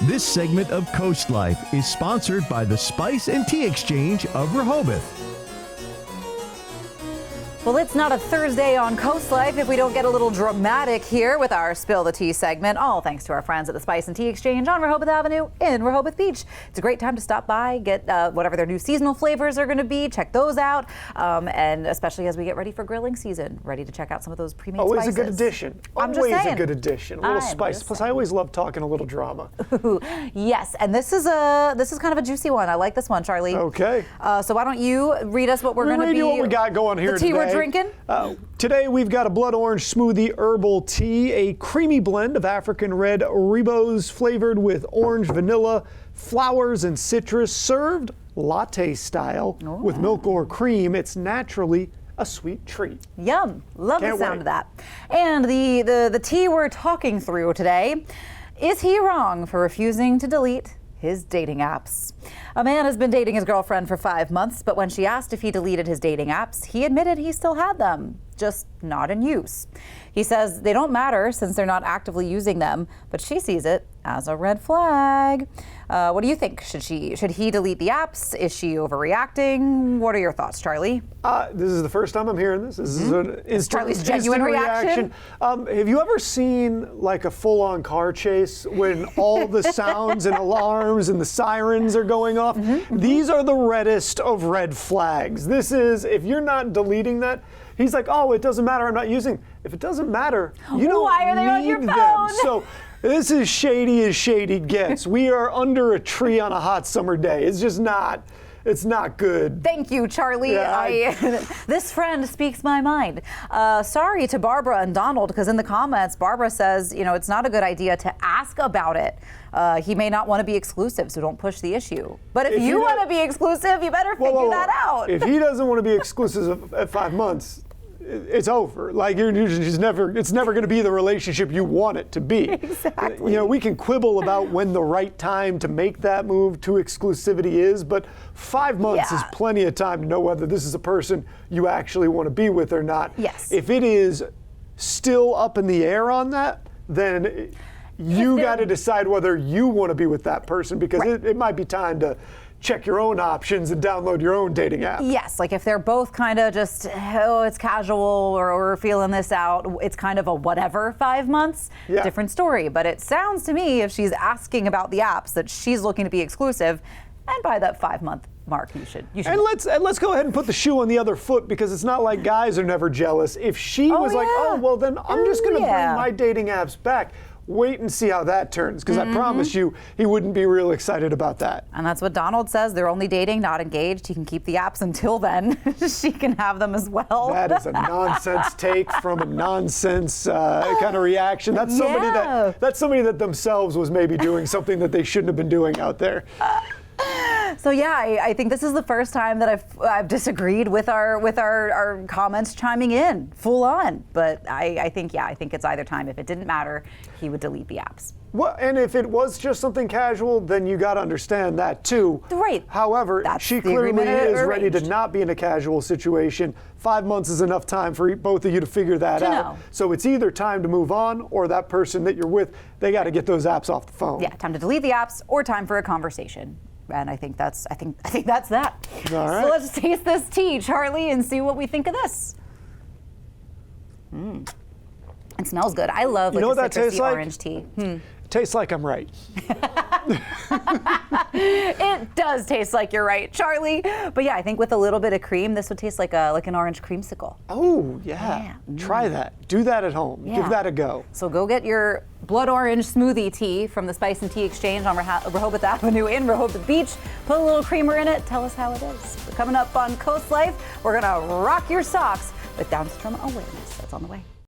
This segment of Coast Life is sponsored by the Spice and Tea Exchange of Rehoboth. Well, it's not a Thursday on CoastLife if we don't get a little dramatic here with our Spill the Tea segment, all thanks to our friends at the Spice and Tea Exchange on Rehoboth Avenue in Rehoboth Beach. It's a great time to stop by, get whatever their new seasonal flavors are going to be, check those out, and especially as we get ready for grilling season, ready to check out some of those pre-made spices. Always a good addition. I'm just Always saying. a good addition. A little spice. Plus, I always love talking a little drama. Yes, and this is kind of a juicy one. I like this one, Charlie. Okay. So why don't you read us what we're going to be? What we got going here the tea today. We're drinking. Today we've got a blood orange smoothie herbal tea, a creamy blend of African red ribos flavored with orange, vanilla, flowers, and citrus, served latte style with milk or cream. It's naturally a sweet treat. Yum. Love Can't the sound wait. of that. And the tea we're talking through today, is he wrong for refusing to delete his dating apps? A man has been dating his girlfriend for 5 months, but when she asked if he deleted his dating apps, he admitted he still had them, just not in use. He says they don't matter since they're not actively using them, but she sees it as a red flag. What do you think? Should he delete the apps? Is she overreacting? What are your thoughts, Charlie? This is the first time I'm hearing this. This is an Charlie's genuine reaction. Have you ever seen like a full-on car chase when all the sounds and alarms and the sirens are going off? These are the reddest of red flags. This is, if you're not deleting that, he's like, oh, it doesn't matter, I'm not using. If it doesn't matter, you don't Why are they on your need phone? them. So this is shady as shady gets. We are under a tree on a hot summer day. It's just not. It's not good. Thank you, Charlie. Yeah, This friend speaks my mind. Sorry to Barbara and Donald, because in the comments, Barbara says, it's not a good idea to ask about it. He may not want to be exclusive, so don't push the issue. But if you want to be exclusive, you better figure that out. If he doesn't want to be exclusive at 5 months, it's over. Like it's never going to be the relationship you want it to be. Exactly. We can quibble about when the right time to make that move to exclusivity is, but 5 months is plenty of time to know whether this is a person you actually want to be with or not. Yes. If it is still up in the air on that, then you got to decide whether you want to be with that person, because it might be time to check your own options and download your own dating app. Yes, like if they're both kind of just, it's casual or we're feeling this out, it's kind of a whatever 5 months, different story. But it sounds to me, if she's asking about the apps, that she's looking to be exclusive, and by that 5 month mark, you should. And let's go ahead and put the shoe on the other foot, because it's not like guys are never jealous. If she was like, oh, well, then I'm just going to bring my dating apps back. Wait and see how that turns, because I promise you, he wouldn't be real excited about that. And that's what Donald says. They're only dating, not engaged. He can keep the apps until then. She can have them as well. That is a nonsense take from a nonsense kind of reaction. That's somebody that themselves was maybe doing something that they shouldn't have been doing out there. So I think this is the first time that I've disagreed with our comments chiming in full on. But I think it's either time. If it didn't matter, he would delete the apps. Well, and if it was just something casual, then you got to understand that too. Right. However, she clearly is ready to not be in a casual situation. 5 months is enough time for both of you to figure that out. So it's either time to move on, or that person that you're with, they got to get those apps off the phone. Yeah, time to delete the apps, or time for a conversation. And I think that's that. All right. So let's taste this tea, Charlie, and see what we think of this. It smells good. I love You know what a that tastes citrusy like? orange tea. Tastes like I'm right. It does taste like you're right, Charlie. But yeah, I think with a little bit of cream, this would taste like an orange creamsicle. Oh, yeah. Try that. Do that at home. Yeah. Give that a go. So go get your blood orange smoothie tea from the Spice and Tea Exchange on Rehoboth Avenue in Rehoboth Beach. Put a little creamer in it. Tell us how it is. Coming up on CoastLife, we're going to rock your socks with Down syndrome awareness. That's on the way.